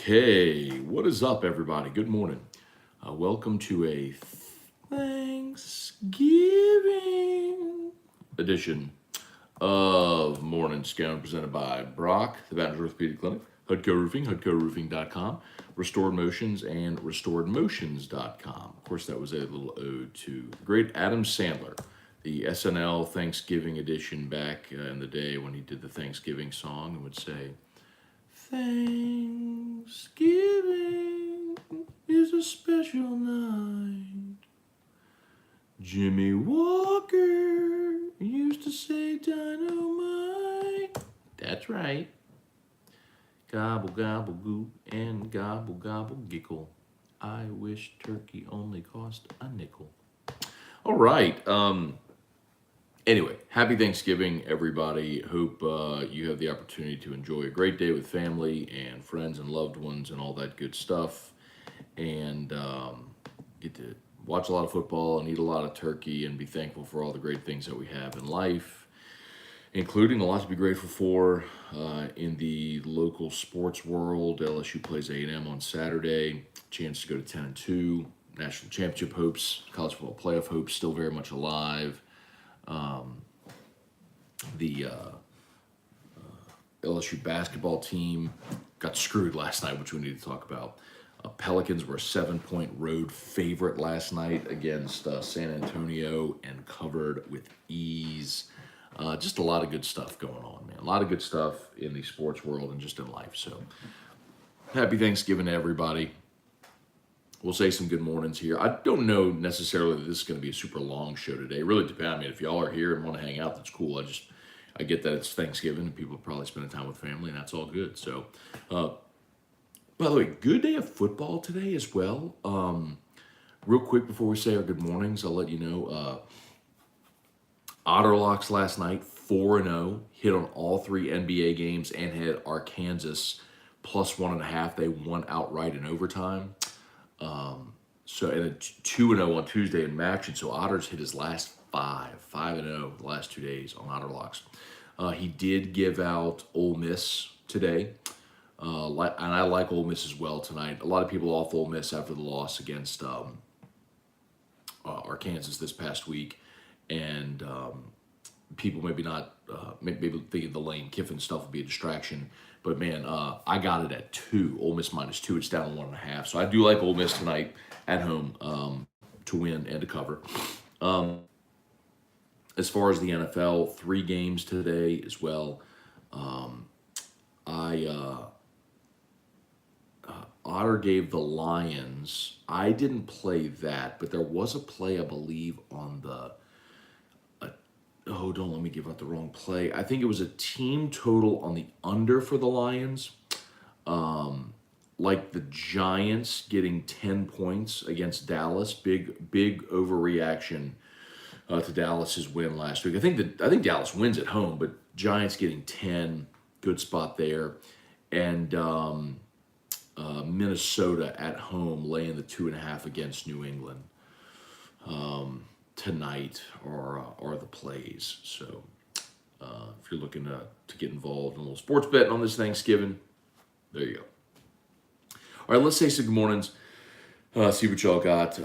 Okay, what is up, everybody? Good morning. Welcome to a Thanksgiving edition of Morning Scone presented by Brock, the Baton Rouge Orthopedic Clinic, Hudco Roofing, HudcoRoofing.com, Restored Motions, and RestoredMotions.com. Of course, that was a little ode to the great Adam Sandler, the SNL Thanksgiving edition back in the day when he did the Thanksgiving song and would say, Thanksgiving is a special night. Jimmy Walker used to say dynamite. That's right. Gobble, gobble, goo, and gobble, gobble, giggle. I wish turkey only cost a nickel. All right. Anyway, happy Thanksgiving, everybody. Hope you have the opportunity to enjoy a great day with family and friends and loved ones and all that good stuff. And get to watch a lot of football and eat a lot of turkey and be thankful for all the great things that we have in life, including a lot to be grateful for in the local sports world. LSU plays A&M on Saturday. Chance to go to 10-2. National championship hopes, college football playoff hopes still very much alive. The LSU basketball team got screwed last night, which we need to talk about. Pelicans were a 7-point road favorite last night against San Antonio and covered with ease. Just a lot of good stuff going on, man. A lot of good stuff in the sports world and just in life. So happy Thanksgiving to everybody. We'll say some good mornings here. I don't know necessarily that this is going to be a super long show today. It really depends. I mean, if y'all are here and want to hang out, that's cool. I get that it's Thanksgiving and people are probably spending time with family, and that's all good. So, by the way, good day of football today as well. Real quick before we say our good mornings, I'll let you know. Otterlocks last night, 4-0, hit on all three NBA games and had Arkansas plus 1.5. They won outright in overtime. So and then 2-0 on Tuesday in Maction. So Otters hit his last 5-0 the last 2 days on Otterlocks. He did give out Ole Miss today, and I like Ole Miss as well tonight. A lot of people off Ole Miss after the loss against Arkansas this past week, and people maybe not maybe thinking the Lane Kiffin stuff would be a distraction. But man, I got it at 2. Ole Miss -2. It's down to 1.5. So I do like Ole Miss tonight at home to win and to cover. As far as the NFL, 3 games today as well. Otter gave the Lions. I didn't play that, but there was a play, I believe, on the. Don't let me give out the wrong play. I think it was a team total on the under for the Lions. Like the Giants getting 10 points against Dallas. Big overreaction to Dallas's win last week. I think Dallas wins at home, but Giants getting 10, good spot there. And Minnesota at home laying the 2.5 against New England. Tonight are the plays. So if you're looking to get involved in a little sports betting on this Thanksgiving, there you go. All right, let's say some good mornings. See what y'all got.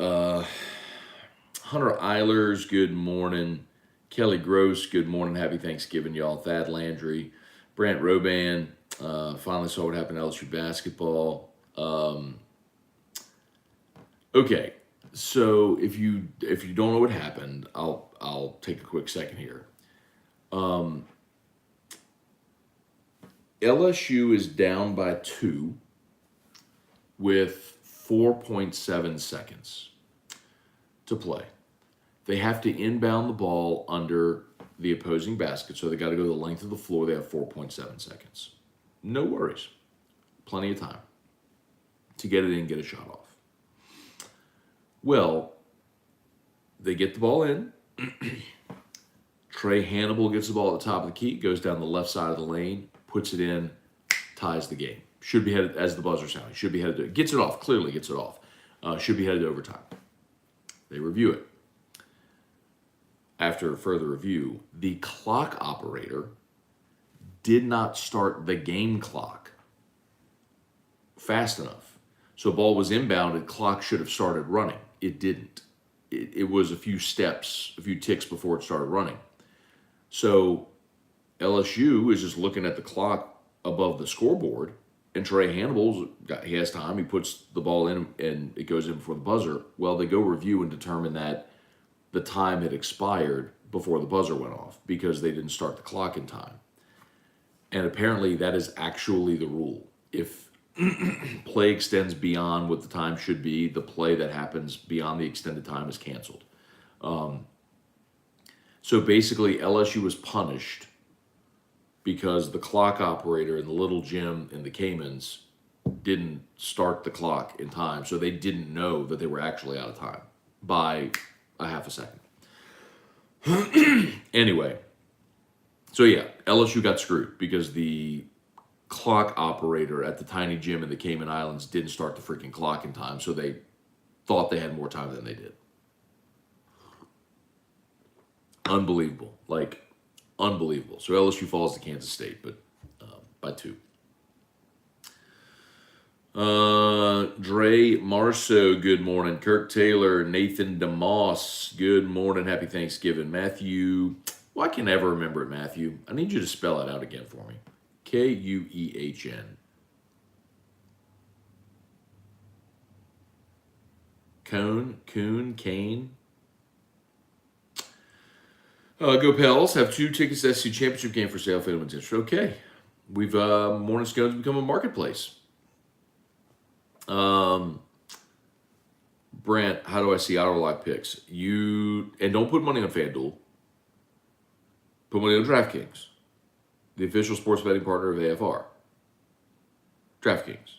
Hunter Eilers, good morning. Kelly Gross, good morning. Happy Thanksgiving, y'all. Thad Landry, Brant Roban. Finally saw what happened to LSU basketball. Okay. So if you don't know what happened, I'll take a quick second here. LSU is down by 2 with 4.7 seconds to play. They have to inbound the ball under the opposing basket, so they got to go the length of the floor. They have 4.7 seconds. No worries. Plenty of time to get it in, get a shot off. Well, they get the ball in. Trey Hannibal gets the ball at the top of the key, goes down the left side of the lane, puts it in, ties the game. Should be headed, as the buzzer sounding, should be headed to, gets it off, clearly gets it off. Should be headed to overtime. They review it. After further review, the clock operator did not start the game clock fast enough. So ball was inbounded, clock should have started running. It didn't. It was a few steps, a few ticks before it started running. So LSU is just looking at the clock above the scoreboard, and Trey he has time. He puts the ball in, and it goes in before the buzzer. Well, they go review and determine that the time had expired before the buzzer went off because they didn't start the clock in time. And apparently that is actually the rule. If play extends beyond what the time should be, the play that happens beyond the extended time is canceled. So basically LSU was punished because the clock operator in the little gym in the Caymans didn't start the clock in time. So they didn't know that they were actually out of time by a half a second. Anyway, so yeah, LSU got screwed because the clock operator at the tiny gym in the Cayman Islands didn't start the freaking clock in time, so they thought they had more time than they did. Unbelievable. Like, unbelievable. So LSU falls to Kansas State, but by 2. Dre Marceau, good morning. Kirk Taylor, Nathan DeMoss, good morning. Happy Thanksgiving. Matthew, well, I can never remember it, Matthew. I need you to spell it out again for me. Kuehn. Kane. Go Pels. Have 2 tickets to SEC Championship game for sale if anyone's interested. Okay. We've, Morning Scone's become a marketplace. Brent, how do I see auto lock picks? And don't put money on FanDuel. Put money on DraftKings, the official sports betting partner of AFR. DraftKings.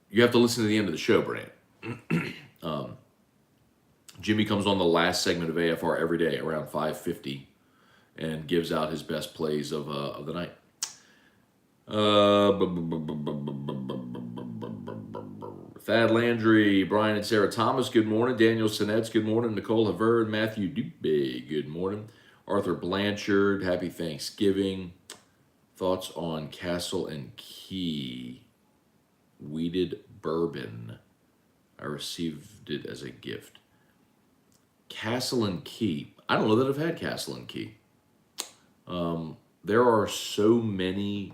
You have to listen to the end of the show, Brent. Jimmy comes on the last segment of AFR every day around 5:50 and gives out his best plays of the night. Thad Landry, Brian and Sarah Thomas, good morning. Daniel Sinets, good morning. Nicole Haverd, Matthew Dubé, good morning. Arthur Blanchard, happy Thanksgiving. Thoughts on Castle and Key weeded bourbon. I received it as a gift. Castle and Key. I don't know that I've had Castle and Key. There are so many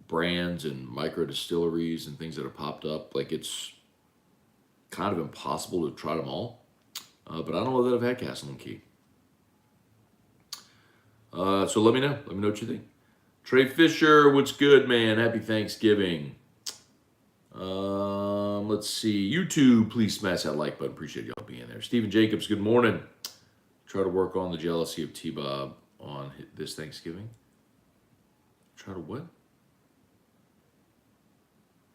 brands and micro distilleries and things that have popped up. Like, it's kind of impossible to try them all. But I don't know that I've had Castle and Key. So let me know. Let me know what you think. Trey Fisher, what's good, man? Happy Thanksgiving. Let's see. YouTube, please smash that like button. Appreciate y'all being there. Stephen Jacobs, good morning. Try to work on the jealousy of T-Bob on this Thanksgiving. Try to what?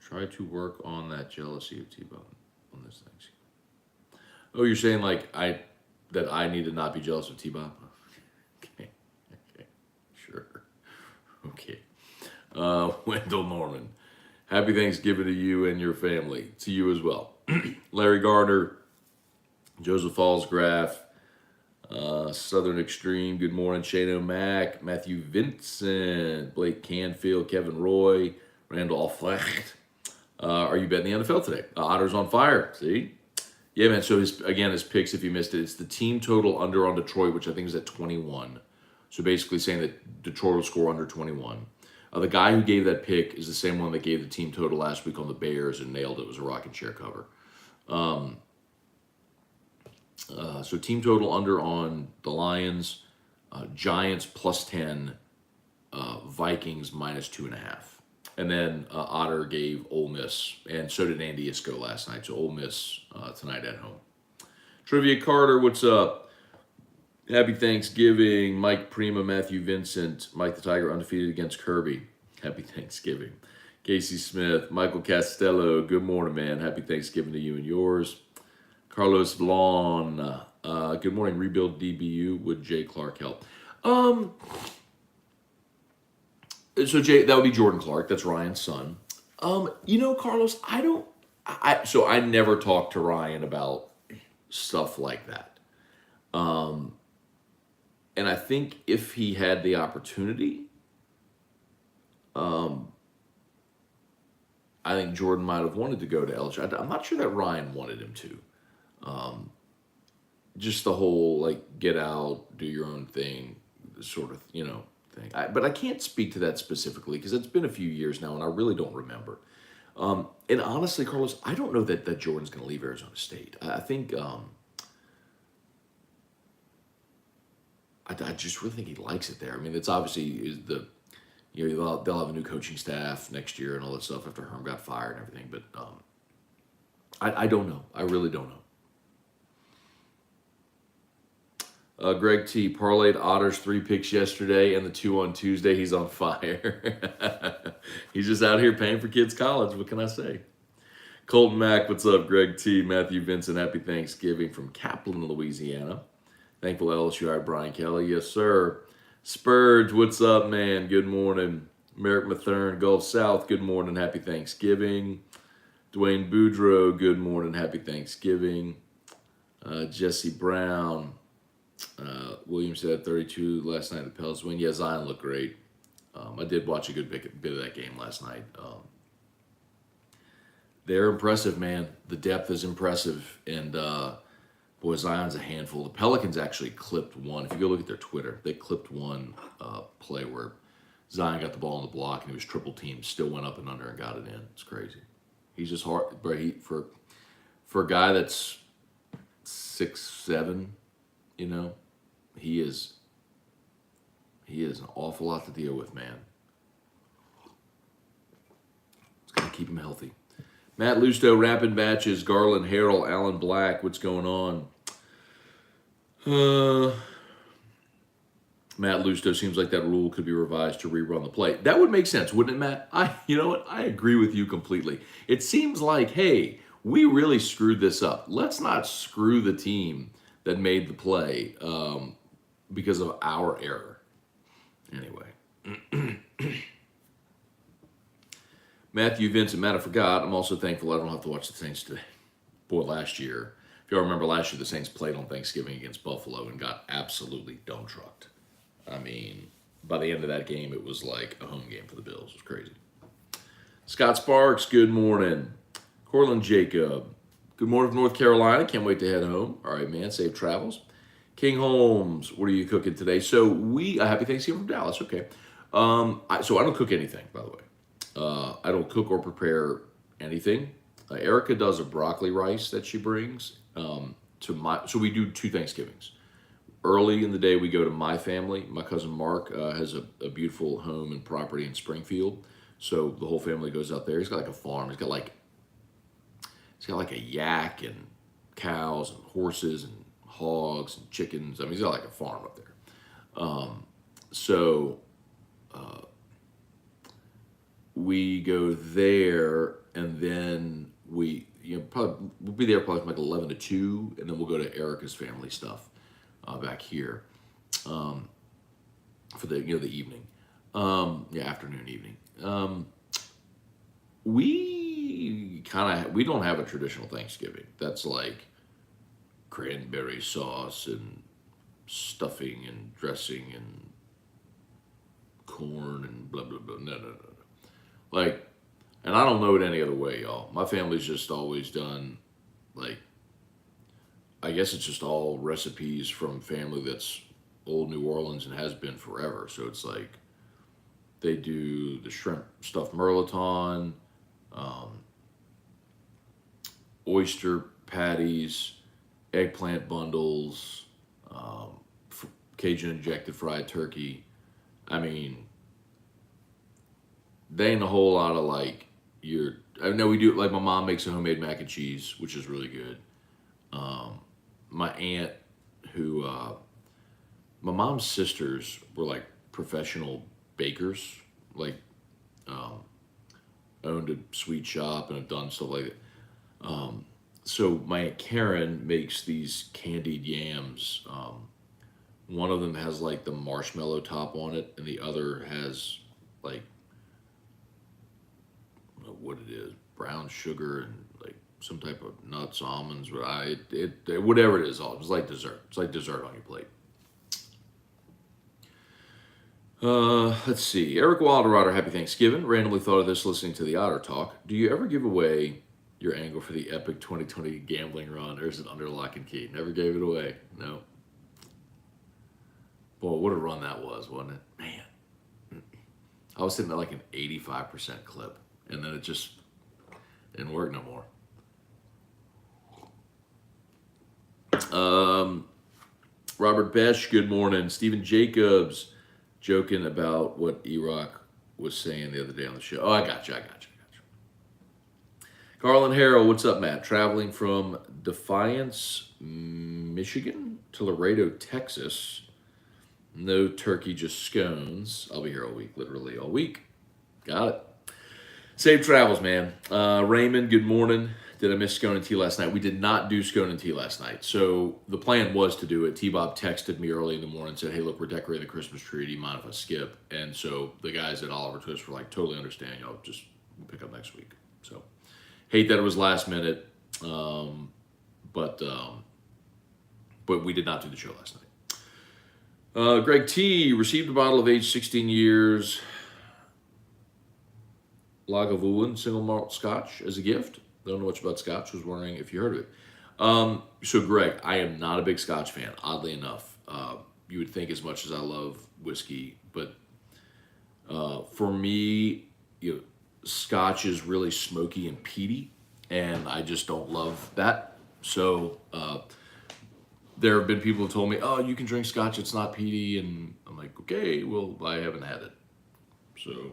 Try to work on that jealousy of T-Bob on this Thanksgiving. Oh, you're saying like that I need to not be jealous of T-Bob? Okay, sure. Okay. Wendell Norman, happy Thanksgiving to you and your family. To you as well. Larry Gardner, Joseph Fallsgraf, Southern Extreme, good morning. Shane O'Mac, Matthew Vincent, Blake Canfield, Kevin Roy, Randall Flecht. Are you betting the NFL today? Otter's on fire. See? Yeah, man. So his picks, if you missed it, it's the team total under on Detroit, which I think is at 21. So basically saying that Detroit will score under 21. The guy who gave that pick is the same one that gave the team total last week on the Bears and nailed it. It was a rocking chair cover. So team total under on the Lions, Giants plus 10, Vikings minus 2.5. And then Otter gave Ole Miss, and so did Andy Isco last night. So Ole Miss tonight at home. Trivia Carter, what's up? Happy Thanksgiving. Mike Prima, Matthew Vincent, Mike the Tiger undefeated against Kirby. Happy Thanksgiving. Casey Smith, Michael Castello, good morning, man. Happy Thanksgiving to you and yours. Carlos Vlon, good morning. Rebuild DBU. Would Jay Clark help? So Jay, that would be Jordan Clark. That's Ryan's son. Carlos, I never talk to Ryan about stuff like that. And I think if he had the opportunity, I think Jordan might have wanted to go to LSU. I'm not sure that Ryan wanted him to. Just the whole like get out, do your own thing, sort of thing. But I can't speak to that specifically because it's been a few years now, and I really don't remember. And honestly, Carlos, I don't know that Jordan's going to leave Arizona State. I think I just really think he likes it there. I mean, it's obviously is the they'll have a new coaching staff next year and all that stuff after Herm got fired and everything. But I don't know. I really don't know. Greg T. parlayed Otter's 3 picks yesterday and the 2 on Tuesday. He's on fire. He's just out here paying for kids' college. What can I say? Colton Mack, what's up? Greg T. Matthew Vincent, happy Thanksgiving from Kaplan, Louisiana. Thankful LSU hired Brian Kelly. Yes, sir. Spurge, what's up, man? Good morning. Merrick Mathern, Gulf South, good morning. Happy Thanksgiving. Dwayne Boudreau, good morning. Happy Thanksgiving. Jesse Brown. Williams said 32 last night. The Pels win. Yeah, Zion looked great. I did watch a good bit of that game last night. They're impressive, man. The depth is impressive. And, boy, Zion's a handful. The Pelicans actually clipped one. If you go look at their Twitter, they clipped one play where Zion got the ball on the block and he was triple teamed, still went up and under and got it in. It's crazy. He's just hard. But for a guy that's 6'7", he is an awful lot to deal with, man. It's got to keep him healthy. Matt Lusto, Rapid Batches, Garland Harrell, Alan Black, what's going on? Matt Lusto, seems like that rule could be revised to rerun the play. That would make sense, wouldn't it, Matt? You know what? I agree with you completely. It seems like, hey, we really screwed this up. Let's not screw the team that made the play because of our error. Anyway. Matthew Vincent, Matt, I forgot. I'm also thankful I don't have to watch the Saints today. Boy, last year, if y'all remember last year, the Saints played on Thanksgiving against Buffalo and got absolutely dump trucked. I mean, by the end of that game, it was like a home game for the Bills. It was crazy. Scott Sparks, good morning. Cortland Jacob, good morning from North Carolina. Can't wait to head home. All right, man, safe travels. King Holmes, what are you cooking today? So happy Thanksgiving from Dallas. Okay. So I don't cook anything, by the way. I don't cook or prepare anything. Erica does a broccoli rice that she brings so we do 2 Thanksgivings. Early in the day, we go to my family. My cousin Mark has a beautiful home and property in Springfield. So the whole family goes out there. He's got like a farm. He's got like a yak and cows and horses and hogs and chickens. I mean, he's got like a farm up there. We go there, and then we'll be there probably from like 11 to 2, and then we'll go to Erica's family stuff back here for the the evening, afternoon, evening. We don't have a traditional Thanksgiving. That's like cranberry sauce and stuffing and dressing and corn and blah blah blah. No. Like, and I don't know it any other way, y'all. My family's just always done, like, I guess it's just all recipes from family that's old New Orleans and has been forever. So it's like, they do the shrimp stuffed mirliton, oyster patties, eggplant bundles, Cajun injected fried turkey. I mean, they ain't a whole lot of like I know we do, like my mom makes a homemade mac and cheese, which is really good. My aunt my mom's sisters were like professional bakers, like owned a sweet shop and have done stuff like that. So my Aunt Karen makes these candied yams. One of them has like the marshmallow top on it, and the other has like, I don't know what it is, brown sugar and like some type of nuts, almonds, whatever it is. It's like dessert. It's like dessert on your plate. Let's see. Eric Wilderotter, happy Thanksgiving. Randomly thought of this listening to the Otter Talk. Do you ever give away your angle for the epic 2020 gambling run, or is it under lock and key? Never gave it away. No. Boy, what a run that was, wasn't it? Man. I was sitting at like an 85% clip, and then it just didn't work no more. Robert Besh, good morning. Stephen Jacobs, joking about what E-Rock was saying the other day on the show. Oh, I got you. Carlin Harrell, what's up, Matt? Traveling from Defiance, Michigan to Laredo, Texas. No turkey, just scones. I'll be here all week, literally all week. Got it. Safe travels, man. Raymond, good morning. Did I miss Scone and Tea last night? We did not do Scone and Tea last night. So the plan was to do it. T-Bob texted me early in the morning and said, hey, look, we're decorating the Christmas tree. Do you mind if I skip? And so the guys at Oliver Twist were like, totally understand. Y'all just pick up next week. So hate that it was last minute. But we did not do the show last night. Greg T. received a bottle of age 16 years Lagavulin single malt scotch as a gift. Don't know much about scotch. Was wondering if you heard of it. So Greg, I am not a big scotch fan, oddly enough. You would think as much as I love whiskey, but for me, scotch is really smoky and peaty, and I just don't love that. So there have been people who told me, oh, you can drink scotch, it's not peaty, and I'm like, okay, well, I haven't had it. So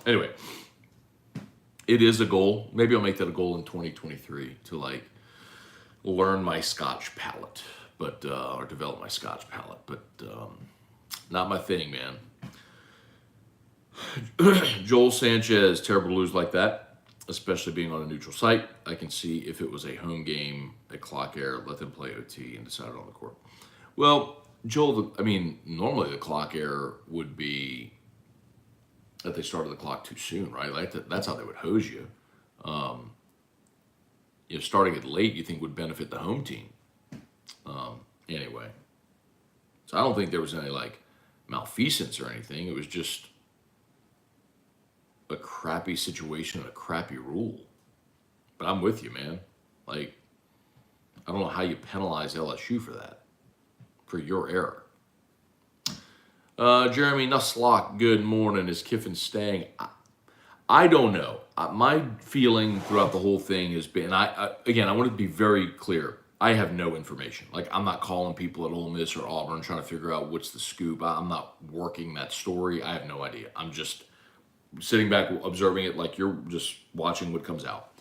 anyway, it is a goal. Maybe I'll make that a goal in 2023 to like learn my scotch palate, but or develop my scotch palate, but not my thing, man. Joel Sanchez, terrible to lose like that, especially being on a neutral site. I can see if it was a home game at Clock Air, let them play OT and decide on the court. Well, Joel, I mean, normally the Clock Air would be that they started the clock too soon, right? Like that's how they would hose you. Starting it late, you think would benefit the home team. Anyway, so I don't think there was any like malfeasance or anything. It was just a crappy situation and a crappy rule. But I'm with you, man. Like, I don't know how you penalize LSU for that, for your error. Jeremy Nusslock, good morning. Is Kiffin staying? I don't know. My feeling throughout the whole thing has been, I want to be very clear. I have no information. Like, I'm not calling people at Ole Miss or Auburn trying to figure out what's the scoop. I'm not working that story. I have no idea. I'm just sitting back observing it like you're just watching what comes out.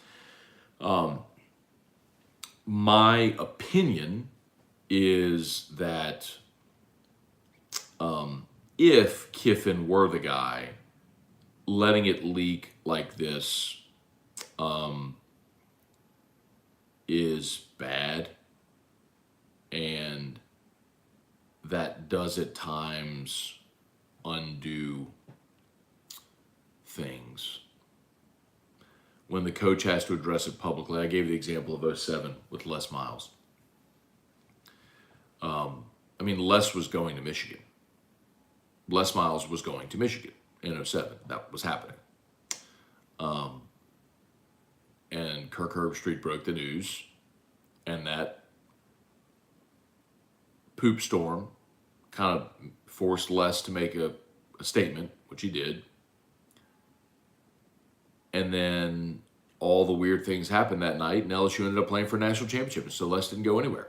My opinion is that if Kiffin were the guy, letting it leak like this is bad, and that does at times undo things. When the coach has to address it publicly, I gave the example of 07 with Les Miles. Les was going to Michigan. Les Miles was going to Michigan in 07. That was happening. And Kirk Herbstreit broke the news, and that poop storm kind of forced Les to make a statement, which he did. And then all the weird things happened that night, and LSU ended up playing for a national championship, and so Les didn't go anywhere.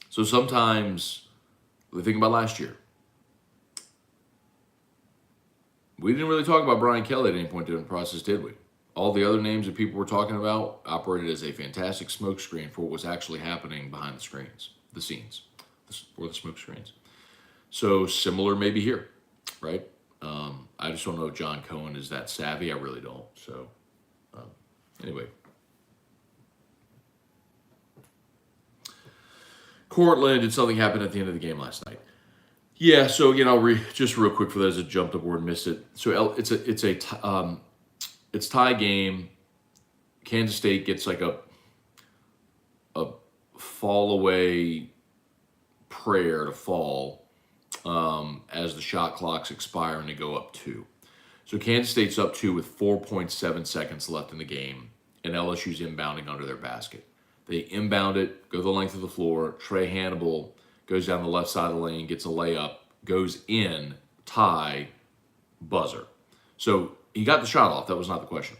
So sometimes, think about last year. We didn't really talk about Brian Kelly at any point in the process, did we? All the other names that people were talking about operated as a fantastic smokescreen for what was actually happening behind the screens, the scenes, or the smoke screens. So similar maybe here, right? I just don't know if John Cohen is that savvy. I really don't. So anyway. Cortland, did something happen at the end of the game last night? Yeah, so just real quick for those that jumped aboard and missed it. So it's tie game. Kansas State gets like a fall away prayer to fall, as the shot clocks expire and they go up 2. So Kansas State's up 2 with 4.7 seconds left in the game, and LSU's inbounding under their basket. They inbound it, go the length of the floor. Trey Hannibal goes down the left side of the lane, gets a layup, goes in, tie, buzzer. So he got the shot off. That was not the question.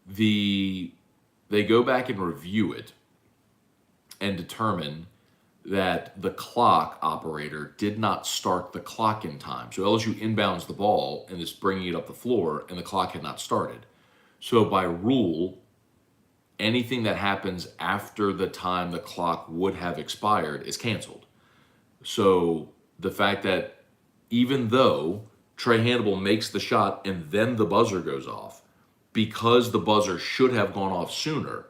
They go back and review it and determine that the clock operator did not start the clock in time. So LSU inbounds the ball and is bringing it up the floor, and the clock had not started. So by rule, anything that happens after the time the clock would have expired is canceled. So the fact that even though Trey Hannibal makes the shot and then the buzzer goes off, because the buzzer should have gone off sooner,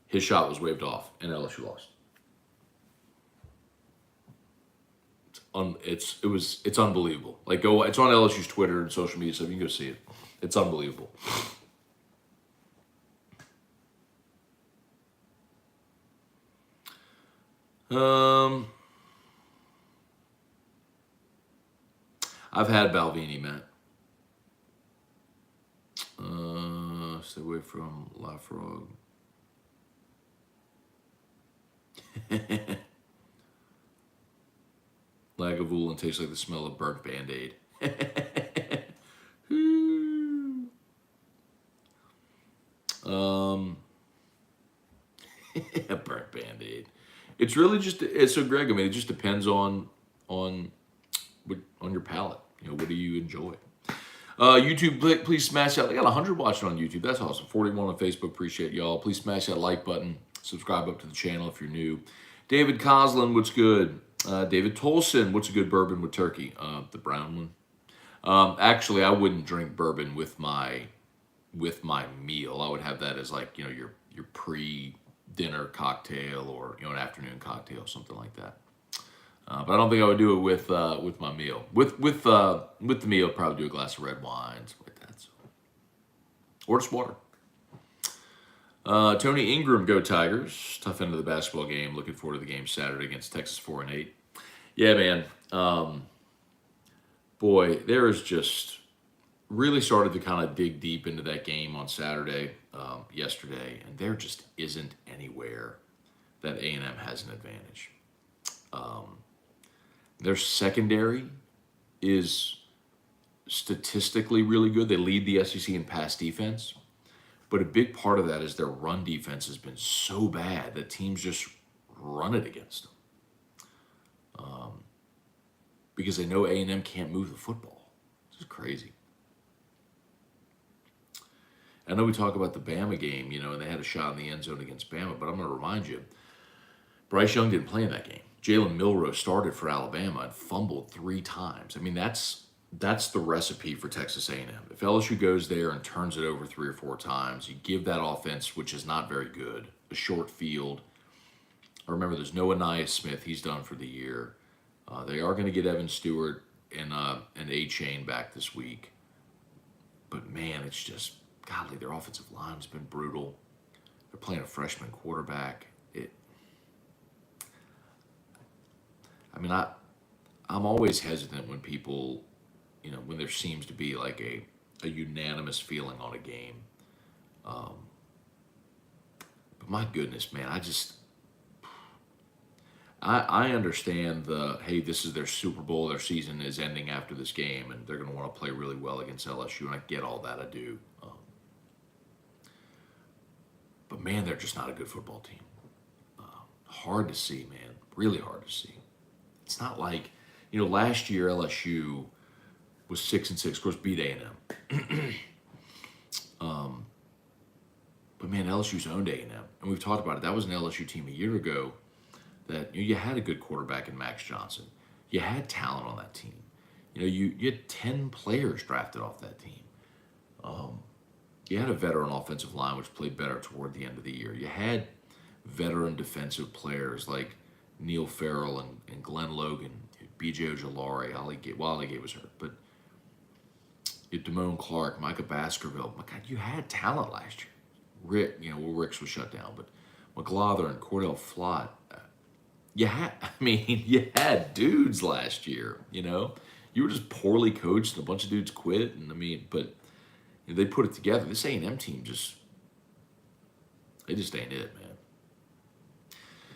his shot was waved off and LSU lost. It's unbelievable. Like it's on LSU's Twitter and social media, so you can go see it. It's unbelievable. I've had Balvenie, Matt. Stay away from La Frog. Lagavulin tastes like the smell of burnt Band-Aid. Burnt Band-Aid. It's really just, so Greg, I mean, it just depends on your palate. You know, what do you enjoy? YouTube, please smash that. I got 100 watching on YouTube. That's awesome. 41 on Facebook. Appreciate y'all. Please smash that like button. Subscribe up to the channel if you're new. David Coslin, what's good? David Tolson, what's a good bourbon with turkey? The brown one. Actually, I wouldn't drink bourbon with my meal. I would have that as like, you know, your pre-dinner cocktail or, you know, an afternoon cocktail, something like that. But I don't think I would do it with my meal. With the meal, I'd probably do a glass of red wine, something like that. So. Or just water. Tony Ingram, go Tigers. Tough end of the basketball game. Looking forward to the game Saturday against Texas 4-8. Yeah, man. Boy, there is just really started to kind of dig deep into that game on Saturday, yesterday, and there just isn't anywhere that A&M has an advantage. Their secondary is statistically really good. They lead the SEC in pass defense. But a big part of that is their run defense has been so bad that teams just run it against them. Because they know A&M can't move the football. This is crazy. I know we talk about the Bama game, you know, and they had a shot in the end zone against Bama, but I'm going to remind you, Bryce Young didn't play in that game. Jalen Milroe started for Alabama and fumbled 3 times. I mean, that's the recipe for Texas A&M. If LSU goes there and turns it over 3 or 4 times, you give that offense, which is not very good, a short field. Remember, there's no Aniyah Smith. He's done for the year. They are going to get Evan Stewart and A-Chain back this week. But, man, it's just, godly, their offensive line's been brutal. They're playing a freshman quarterback. I'm always hesitant when people, you know, when there seems to be like a unanimous feeling on a game. But my goodness, man, I understand hey, this is their Super Bowl, their season is ending after this game, and they're going to want to play really well against LSU, and I get all that, I do. But, man, they're just not a good football team. Hard to see, man, really hard to see. It's not like, you know, last year LSU was 6-6, of course, beat A&M. But man, LSU's owned A&M, and we've talked about it. That was an LSU team a year ago that, you know, you had a good quarterback in Max Johnson. You had talent on that team. You know, you had 10 players drafted off that team. You had a veteran offensive line which played better toward the end of the year. You had veteran defensive players like Neil Farrell and Glenn Logan, B.J. Ojolari, Ali Gay was hurt, but Damone Clark, Micah Baskerville. My God, you had talent last year. Rick, you know, Ricks was shut down, but McLaughlin, Cordell Flott, you had dudes last year, you know? You were just poorly coached and a bunch of dudes quit. And but they put it together. This A&M team they just ain't it, man.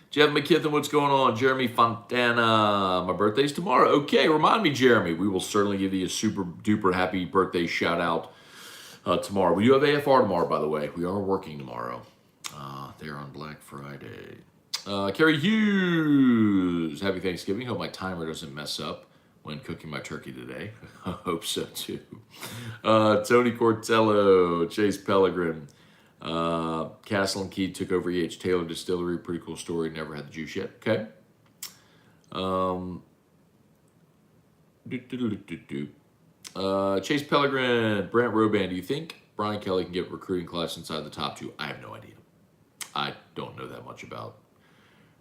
Jeff McKithen, what's going on? Jeremy Fontana, my birthday's tomorrow. Okay, remind me, Jeremy. We will certainly give you a super duper happy birthday shout out tomorrow. We do have AFR tomorrow, by the way. We are working tomorrow. There on Black Friday. Carrie Hughes, happy Thanksgiving. Hope my timer doesn't mess up when cooking my turkey today. I hope so too. Tony Cortello, Chase Pellegrin, Castle and Key took over E.H. Taylor Distillery. Pretty cool story. Never had the juice yet. Okay. Chase Pellegrin, Brent Roban, do you think Brian Kelly can get recruiting class inside the top 2? I have no idea. I don't know that much about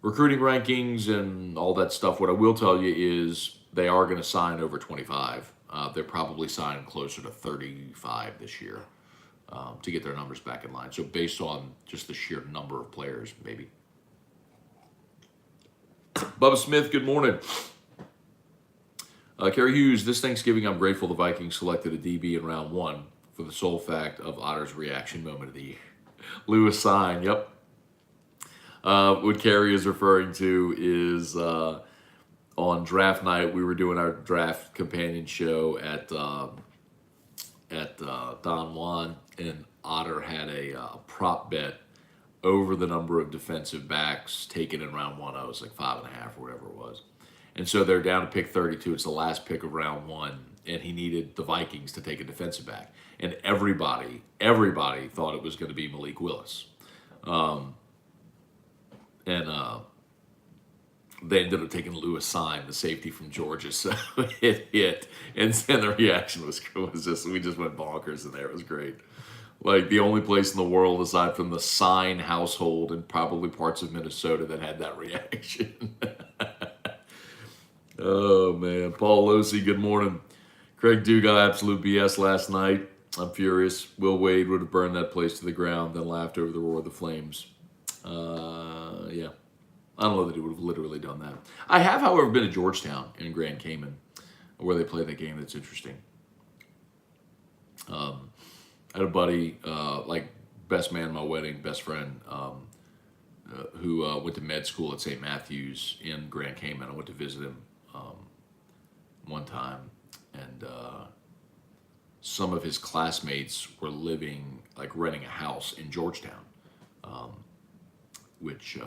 recruiting rankings and all that stuff. What I will tell you is they are going to sign over 25. They're probably signing closer to 35 this year to get their numbers back in line. So based on just the sheer number of players, maybe. Bubba Smith, good morning. Kerry Hughes, this Thanksgiving, I'm grateful the Vikings selected a DB in round 1 for the sole fact of Otter's reaction moment of the year. Lewis Sign, yep. What Kerry is referring to is on draft night, we were doing our draft companion show at Don Juan, and Otter had a prop bet over the number of defensive backs taken in round 1. I was like 5.5 or whatever it was. And so they're down to pick 32. It's the last pick of round 1, and he needed the Vikings to take a defensive back. And everybody thought it was going to be Malik Willis. They ended up taking Lewis Sign, the safety from Georgia, so it hit. And then the reaction was just, we just went bonkers in there. It was great. Like the only place in the world aside from the Sign household and probably parts of Minnesota that had that reaction. Oh, man. Paul Losi, good morning. Craig Dugas, absolute BS last night. I'm furious. Will Wade would have burned that place to the ground, then laughed over the roar of the flames. Yeah. I don't know that he would have literally done that. I have, however, been to Georgetown in Grand Cayman, where they play that game. That's interesting. I had a buddy, like best man at my wedding, best friend, who went to med school at St. Matthew's in Grand Cayman. I went to visit him one time, and some of his classmates were living, like renting a house in Georgetown, which...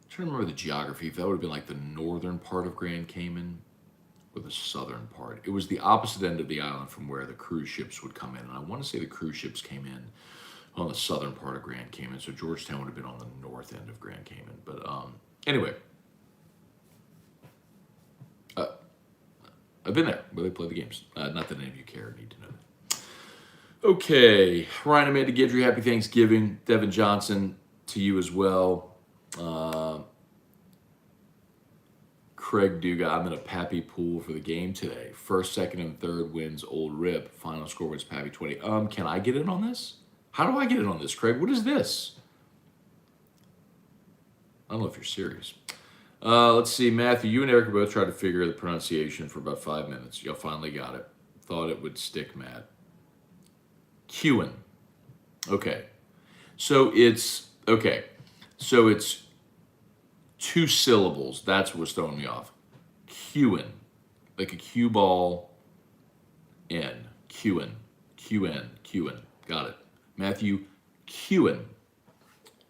I'm trying to remember the geography. If that would have been like the northern part of Grand Cayman or the southern part. It was the opposite end of the island from where the cruise ships would come in. And I want to say the cruise ships came in on the southern part of Grand Cayman. So Georgetown would have been on the north end of Grand Cayman. But anyway, I've been there where they play the games. Not that any of you care or need to know that. Okay. Ryan Amanda Guidry, happy Thanksgiving. Devin Johnson, to you as well. Craig Duga, I'm in a Pappy pool for the game today. First, second, and third wins Old Rip. Final score was Pappy 20. Can I get in on this? How do I get in on this, Craig? What is this? I don't know if you're serious. Let's see, Matthew, you and Eric both tried to figure the pronunciation for about 5 minutes. Y'all finally got it. Thought it would stick, Matt. Kewen. Okay. So it's 2 syllables. That's what's throwing me off. Kewen. Like a cue ball. N. Kewen. Q-N. Kewen. Got it. Matthew Kewen.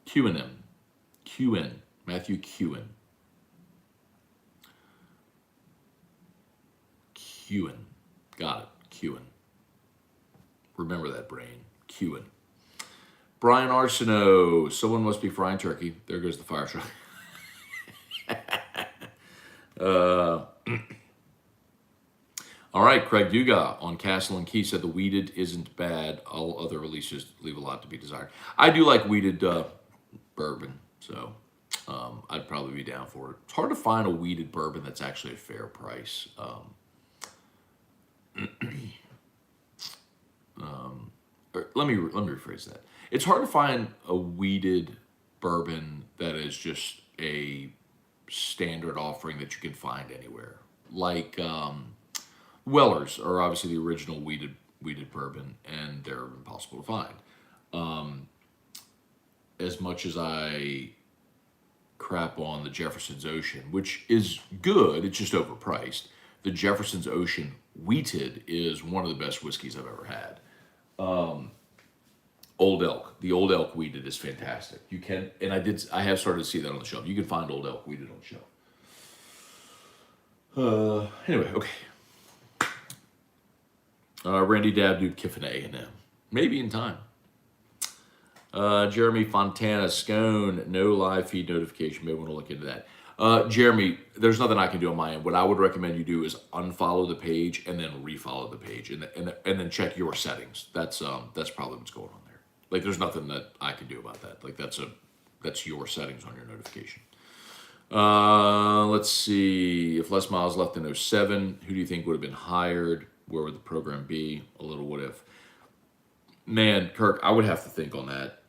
Kewenem. Kewen. Matthew Kewen. Kewen. Got it. Kewen. Remember that, brain. Kewen. Brian Arsenault. Someone must be frying turkey. There goes the fire truck. All right, Craig Duga on Castle and Key said the weeded isn't bad. All other releases leave a lot to be desired. I do like weeded bourbon, so I'd probably be down for it. It's hard to find a weeded bourbon that's actually a fair price. Let me rephrase that. It's hard to find a weeded bourbon that is just a standard offering that you can find anywhere. Like Wellers are obviously the original weeded bourbon, and they're impossible to find. As much as I crap on the Jefferson's Ocean, which is good, it's just overpriced. The Jefferson's Ocean wheated is one of the best whiskeys I've ever had. Old Elk, the Old Elk wheated is fantastic. You can, and I have started to see that on the shelf. You can find Old Elk wheated on the shelf. Anyway, okay. Randy Dabdude Kiffin A&M. Maybe in time. Jeremy Fontana, Scone, no live feed notification. Maybe want to look into that. Jeremy, there's nothing I can do on my end. What I would recommend you do is unfollow the page and then refollow the page, and then check your settings. That's probably what's going on there. Like, there's nothing that I can do about that. Like, that's your settings on your notification. Let's see. If Les Miles left in 07, who do you think would have been hired? Where would the program be? A little what if. Man, Kirk, I would have to think on that.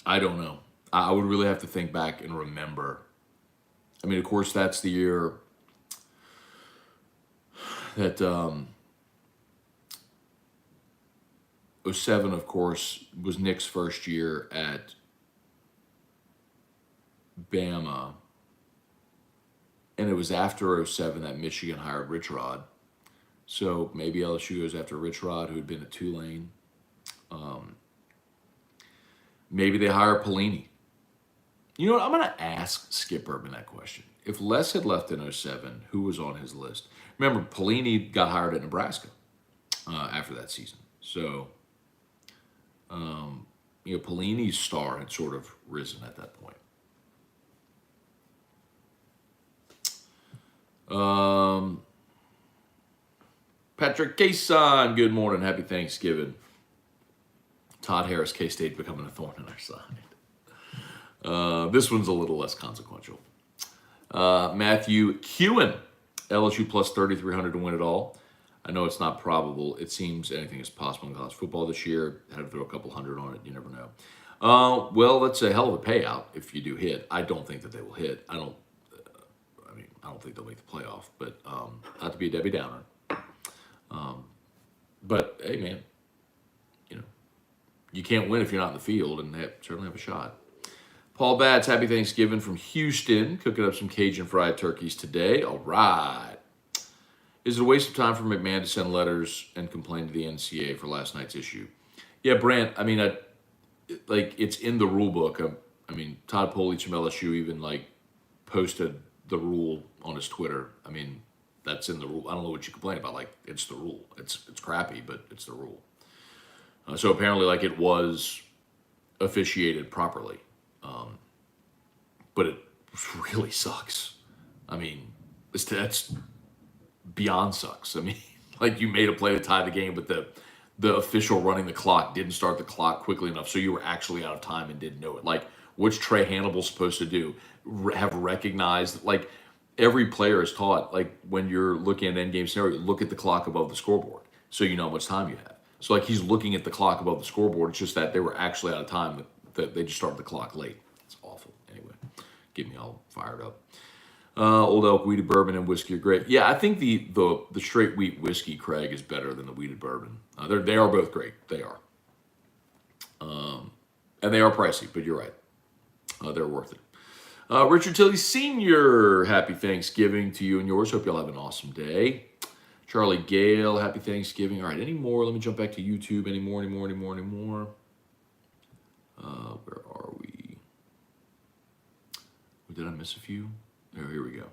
I don't know. I would really have to think back and remember. I mean, of course, that's the year that 07, of course, was Nick's first year at Bama. And it was after 07 that Michigan hired Rich Rod. So maybe LSU goes after Rich Rod, who had been at Tulane. Maybe they hire Pelini. You know what? I'm going to ask Skip Urban that question. If Les had left in 07, who was on his list? Remember, Pelini got hired at Nebraska after that season. So, Pelini's star had sort of risen at that point. Patrick Cason, good morning, happy Thanksgiving. Todd Harris, K-State becoming a thorn in our side. This one's a little less consequential. Matthew Kewen, LSU plus 3,300 to win it all. I know it's not probable. It seems anything is possible in college football this year. Had to throw a couple hundred on it. You never know. Well, that's a hell of a payout if you do hit. I don't think that they will hit. I don't think they'll make the playoff, but not to be a Debbie Downer. But hey, man, you can't win if you're not in the field, and they certainly have a shot. Paul Batts, happy Thanksgiving from Houston. Cooking up some Cajun fried turkeys today. All right. Is it a waste of time for McMahon to send letters and complain to the NCAA for last night's issue? Yeah, Brant, it's in the rule book. Todd Polich from LSU even, posted the rule on his Twitter. That's in the rule. I don't know what you complain about. It's the rule. It's crappy, but it's the rule. So apparently, it was officiated properly. But it really sucks. That's beyond sucks. You made a play to tie the game, but the official running the clock didn't start the clock quickly enough, so you were actually out of time and didn't know it. What's Trey Hannibal supposed to do? Have recognized, every player is taught, when you're looking at an end game scenario, look at the clock above the scoreboard so you know how much time you have. So, he's looking at the clock above the scoreboard. It's just that they were actually out of time, that they just started the clock late. It's awful. Anyway, get me all fired up. Old Elk Wheated Bourbon and Whiskey are great. Yeah, I think the straight wheat whiskey, Craig, is better than the wheated bourbon. They are both great. They are. And they are pricey, but you're right. They're worth it. Richard Tilley Sr., happy Thanksgiving to you and yours. Hope y'all have an awesome day. Charlie Gale, happy Thanksgiving. All right, any more? Let me jump back to YouTube. Any more? Where are we? Did I miss a few? Oh, here we go.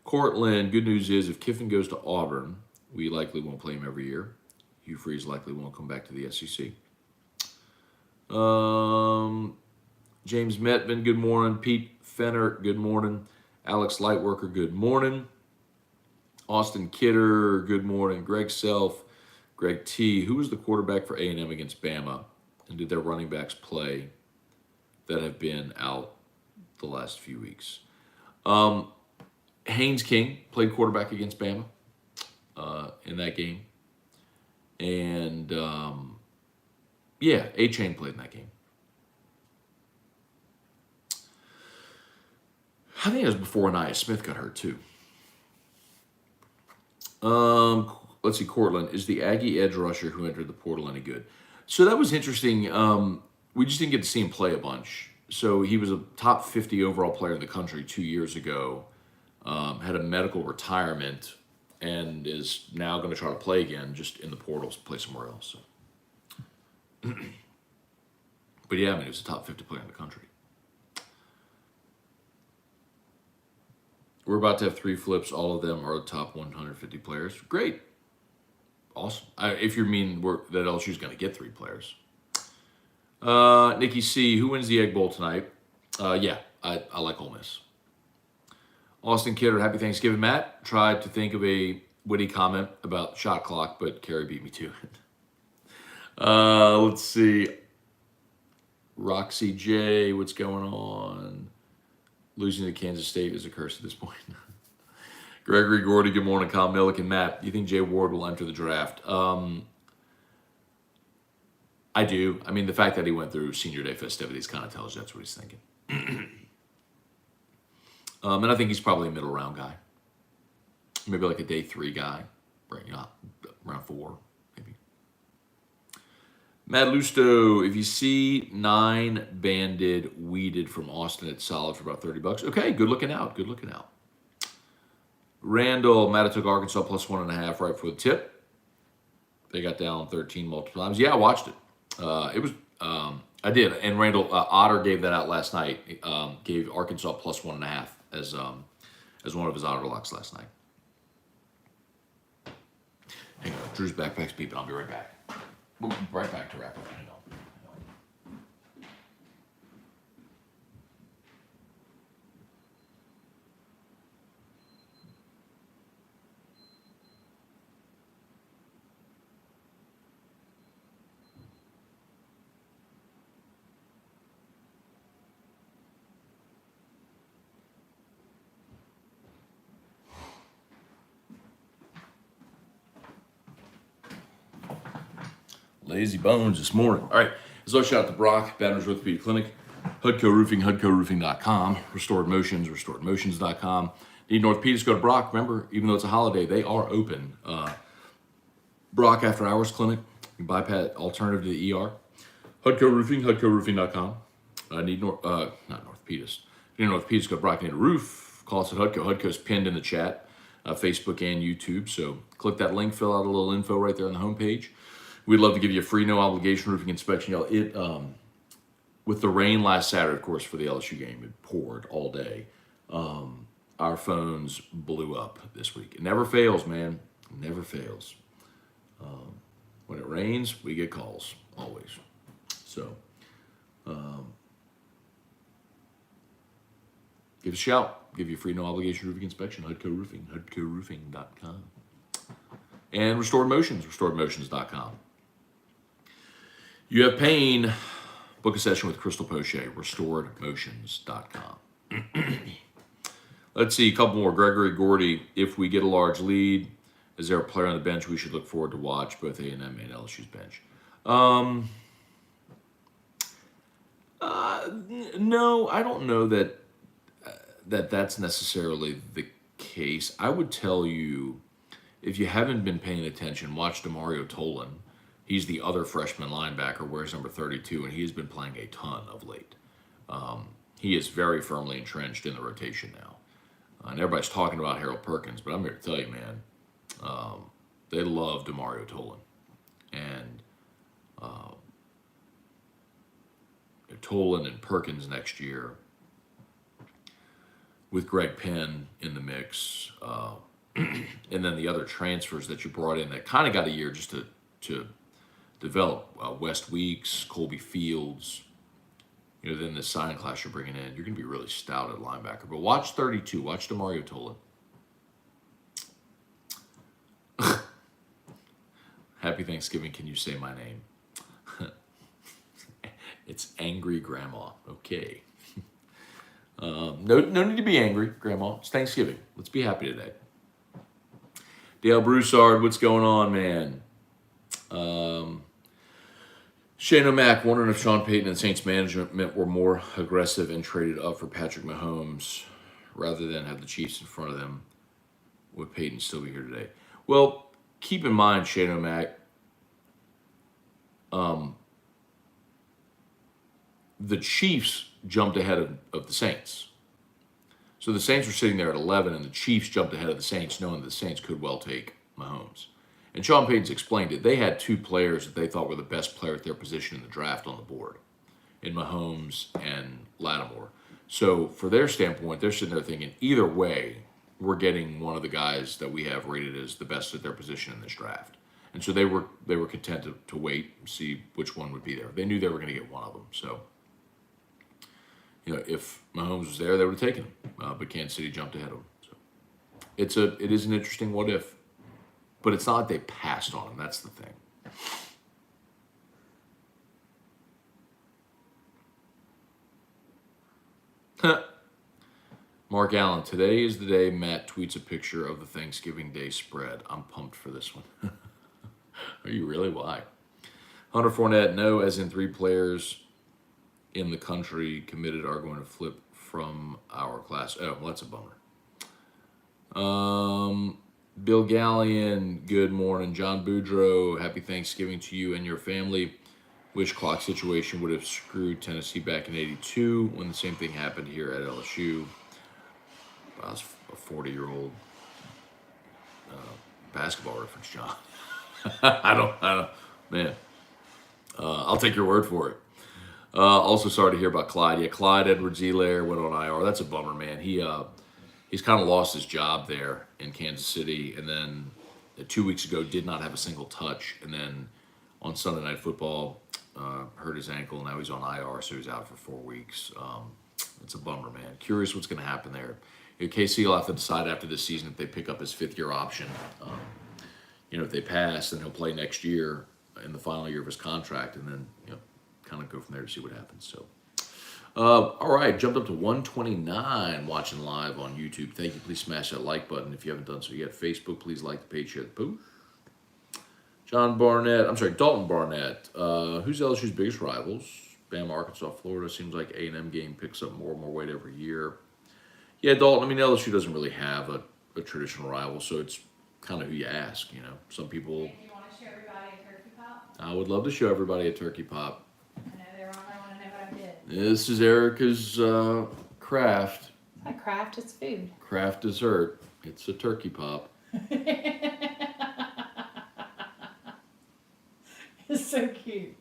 Cortland, good news is if Kiffin goes to Auburn, we likely won't play him every year. Hugh Freeze likely won't come back to the SEC. James Metman, good morning. Pete Fenner, good morning. Alex Lightworker, good morning. Austin Kidder, good morning. Greg Self, Greg T. Who was the quarterback for A&M against Bama? And did their running backs play that have been out the last few weeks? Haynes King played quarterback against Bama. in that game. And yeah, A-Chain played in that game. I think it was before Nia Smith got hurt too. Let's see, Cortland, is the Aggie edge rusher who entered the portal any good? So that was interesting. We just didn't get to see him play a bunch. So he was a top 50 overall player in the country 2 years ago, had a medical retirement, and is now going to try to play again, just in the portals, play somewhere else. So. But yeah, I mean, he was a top 50 player in the country. We're about to have 3 flips. All of them are top 150 players. Great. Awesome. If you mean that LSU's going to get 3 players. Nikki C., who wins the Egg Bowl tonight? Yeah, I like Ole Miss. Austin Kidder, happy Thanksgiving, Matt. Tried to think of a witty comment about shot clock, but Carrie beat me to it. Let's see. Roxy J., what's going on? Losing to Kansas State is a curse at this point. Gregory Gordy, good morning. Kyle Milliken, Matt, do you think Jay Ward will enter the draft? I do. I mean, the fact that he went through senior day festivities kind of tells you that's what he's thinking. And I think he's probably a middle round guy. Maybe like a day 3 guy. Right, you know, round 4, maybe. Matt Lusto, if you see 9 banded weeded from Austin, it's solid for about $30. Okay, good looking out. Good looking out. Randall, Matt took Arkansas plus 1.5 right for the tip. They got down 13 multiple times. Yeah, I watched it. It was, I did. And Randall, Otter gave that out last night. Gave Arkansas plus 1.5 as one of his Otter locks last night. Hang on, Drew's backpack's beeping. I'll be right back. We'll be right back to wrap up. Hang on. Lazy bones this morning. All right. As always, shout out to Brock, Baton Rouge Orthopedic Clinic, Hudco Roofing, HudcoRoofing.com, Restored Motions, RestoredMotions.com. Need an orthopedist, go to Brock. Remember, even though it's a holiday, they are open. Brock After Hours Clinic, bypass alternative to the ER. Hudco Roofing, HudcoRoofing.com. Not an orthopedist. If you need an orthopedist, go to Brock. Need a roof, call us at Hudco. Hudco's pinned in the chat, Facebook and YouTube. So click that link, fill out a little info right there on the homepage. We'd love to give you a free, no obligation roofing inspection. Y'all, with the rain last Saturday, of course, for the LSU game, it poured all day. Our phones blew up this week. It never fails, man. It never fails. When it rains, we get calls, always. So, give us a shout. Give you a free, no obligation roofing inspection. Hudco Roofing, HudcoRoofing.com. And Restored Motions, RestoredMotions.com. You have pain, book a session with Crystal Poche, RestoredMotions.com. Let's see, a couple more. Gregory Gordy, if we get a large lead, is there a player on the bench we should look forward to watch, both A&M and LSU's bench? No, I don't know that's necessarily the case. I would tell you, if you haven't been paying attention, watch DeMario Tolan. He's the other freshman linebacker, wears number 32, and he has been playing a ton of late. He is very firmly entrenched in the rotation now. And everybody's talking about Harold Perkins, but I'm here to tell you, man, they love DeMario Tolan. And Tolan and Perkins next year, with Greg Penn in the mix, and then the other transfers that you brought in that kind of got a year just to develop. West Weeks, Colby Fields, then the signing class you're bringing in, you're going to be really stout at linebacker. But watch 32. Watch DeMario Tolan. Happy Thanksgiving. Can you say my name? It's Angry Grandma. Okay. No need to be angry, Grandma. It's Thanksgiving. Let's be happy today. Dale Broussard, what's going on, man? Shane O'Mac wondering if Sean Payton and Saints management were more aggressive and traded up for Patrick Mahomes rather than have the Chiefs in front of them. Would Payton still be here today? Well, keep in mind, Shane O'Mac, the Chiefs jumped ahead of the Saints. So the Saints were sitting there at 11, and the Chiefs jumped ahead of the Saints, knowing that the Saints could well take Mahomes. And Sean Payton's explained it. They had two players that they thought were the best player at their position in the draft on the board, in Mahomes and Lattimore. So for their standpoint, they're sitting there thinking, either way, we're getting one of the guys that we have rated as the best at their position in this draft. And so they were content to wait and see which one would be there. They knew they were going to get one of them. So, if Mahomes was there, they would have taken him. But Kansas City jumped ahead of him. So it is an interesting what if. But it's not like they passed on him. That's the thing. Mark Allen, today is the day Matt tweets a picture of the Thanksgiving Day spread. I'm pumped for this one. Are you really? Why? Hunter Fournette, no, as in 3 players in the country committed are going to flip from our class. Oh, well, that's a bummer. Bill Gallion, good morning. John Boudreau, happy Thanksgiving to you and your family. Wish clock situation would have screwed Tennessee back in '82 when the same thing happened here at LSU. I was a 40-year-old basketball reference, John. I don't, man. I'll take your word for it. Also, sorry to hear about Clyde. Yeah, Clyde Edwards-Helaire went on IR. That's a bummer, man. He's kind of lost his job there in Kansas City, and then 2 weeks ago did not have a single touch, and then on Sunday Night Football hurt his ankle. Now he's on IR, so he's out for 4 weeks. It's a bummer, man. Curious what's going to happen there. KC will have to decide after this season if they pick up his 5th-year option. If they pass, then he'll play next year in the final year of his contract, and then kind of go from there to see what happens. So, all right, jumped up to 129 watching live on YouTube. Thank you. Please smash that like button if you haven't done so yet. Facebook, please like the page, share the post. Dalton Barnett. Who's LSU's biggest rivals? Bama, Arkansas, Florida. Seems like A&M game picks up more and more weight every year. Yeah, Dalton, LSU doesn't really have a traditional rival, so it's kind of who you ask, Some people... Do you want to show everybody a turkey pop? I would love to show everybody a turkey pop. I know they're on. I want to know what I did. This is Erica's craft. It's not craft, it's food. Craft dessert. It's a turkey pop. It's so cute.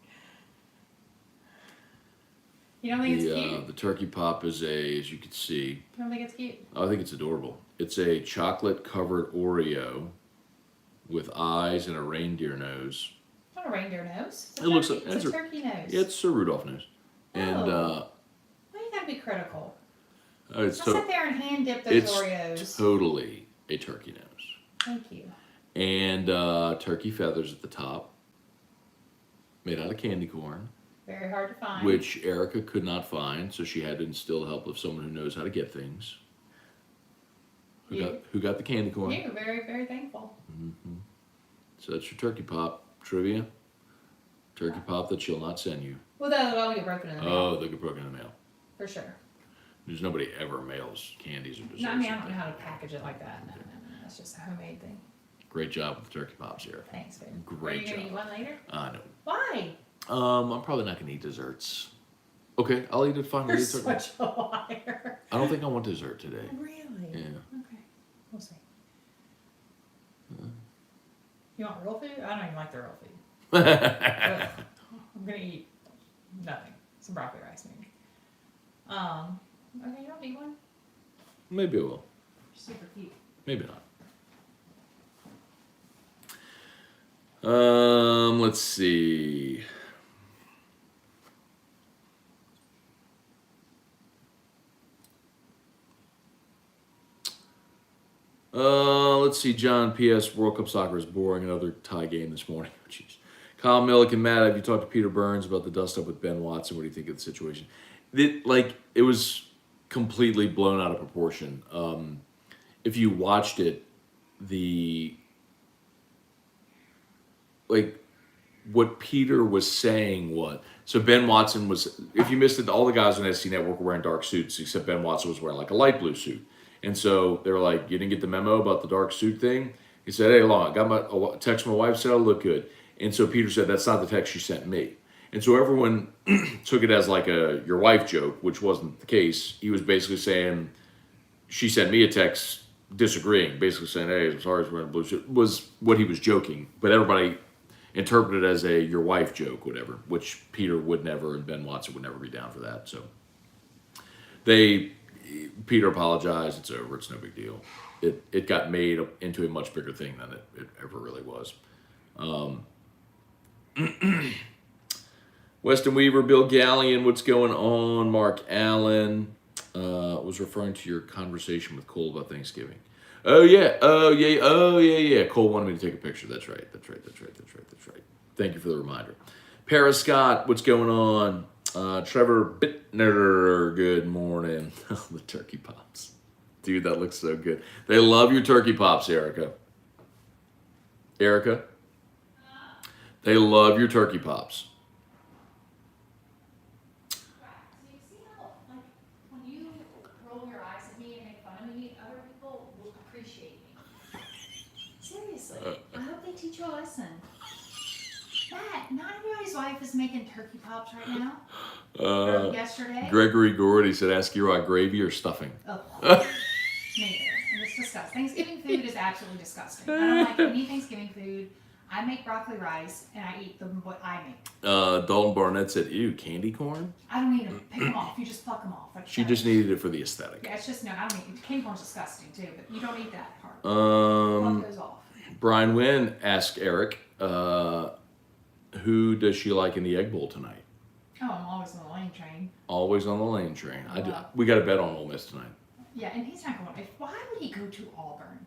You don't think it's cute? The turkey pop is as you can see. You don't think it's cute? I think it's adorable. It's a chocolate-covered Oreo with eyes and a reindeer nose. It's not a reindeer nose. It looks like it's a turkey nose. Yeah, it's a Rudolph nose. And why you gotta be critical? I'll sit there and hand dip those Oreos. It's totally a turkey nose. Thank you. And turkey feathers at the top, made out of candy corn. Very hard to find. Which Erica could not find, so she had to instill the help of someone who knows how to get things. Who got the candy corn? You, very, very thankful. Mm-hmm. So that's your turkey pop trivia. Turkey pop that she'll not send you. Well, that'll get broken in the mail. Oh, they'll get broken in the mail. For sure. There's nobody ever mails candies or desserts. No, I don't know how to package it like that. No. That's just a homemade thing. Great job with the turkey pops here. Thanks, babe. Great job. Are you going to eat one later? No. Why? I'm probably not going to eat desserts. Okay, I'll eat it finally. You're such a liar. I don't think I want dessert today. Really? Yeah. Okay. We'll see. You want real food? I don't even like the real food. I'm going to eat nothing. Some broccoli rice, maybe. Okay, you don't need one? Maybe I will. Super cute. Maybe not. Let's see. Let's see. John, P.S. World Cup soccer is boring. Another tie game this morning. Oh, jeez. Kyle Milliken, Matt, have you talked to Peter Burns about the dust-up with Ben Watson? What do you think of the situation? It was completely blown out of proportion. If you watched it, the like what Peter was saying was, so Ben Watson was, if you missed it, all the guys on SC Network were wearing dark suits, except Ben Watson was wearing like a light blue suit. And so they were like, you didn't get the memo about the dark suit thing? He said, hey, long, I got a text from my wife, said I look good. And so Peter said, that's not the text she sent me. And so everyone took it as like a your wife joke, which wasn't the case. He was basically saying, she sent me a text disagreeing, basically saying, hey, I'm sorry, I was wearing a blue suit, was what he was joking. But everybody interpreted it as a your wife joke, whatever, which Peter would never and Ben Watson would never be down for that. So Peter apologized. It's over. It's no big deal. It got made into a much bigger thing than it ever really was. Weston Weaver, Bill Gallion, what's going on? Mark Allen was referring to your conversation with Cole about Thanksgiving. Oh yeah. Cole wanted me to take a picture. That's right. Thank you for the reminder. Paris Scott, what's going on? Trevor Bittner, good morning. The turkey pops. Dude, that looks so good. They love your turkey pops, Erica. They love your turkey pops. So you see how, like, when you roll your eyes at me and make fun of me, other people will appreciate me. Seriously, I hope they teach you a lesson. Matt, not everybody's wife is making turkey pops right now. Or yesterday. Gregory Gordy said, ask Eli gravy or stuffing. Oh, neither. And it's disgusting. Thanksgiving food is absolutely disgusting. I don't like any Thanksgiving food. I make broccoli rice, and I eat what I make. Dalton Barnett said, ew, candy corn? I don't need them. Pick them off. You just pluck them off. She just needed it for the aesthetic. Yeah, it's just, no, I don't eat it. Candy corn's disgusting, too, but you don't eat that part. Pluck those off. Brian Wynn asked Eric, who does she like in the Egg Bowl tonight? Oh, I'm always on the lane train. Always on the lane train. We got a bet on Ole Miss tonight. Yeah, and he's not going. Why would he go to Auburn?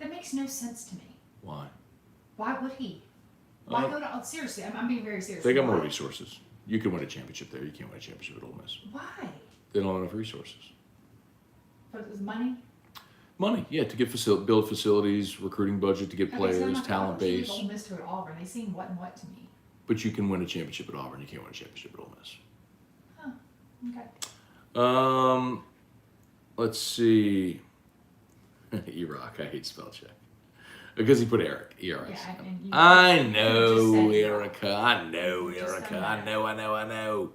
That makes no sense to me. Why? Why would he? Why go to? Oh, seriously, I'm being very serious. They got more resources. You can win a championship there. You can't win a championship at Ole Miss. Why? They don't have enough resources. But it was money. Money, yeah, to get build facilities, recruiting budget to get players, talent base. Ole Miss to at Auburn. They seem what and what to me. But you can win a championship at Auburn. You can't win a championship at Ole Miss. Huh. Okay. Let's see. E-Rock, I hate spell check. Because he put Eric, E-R-I-C. Yeah, I know, Erica. I know, Erica. I know.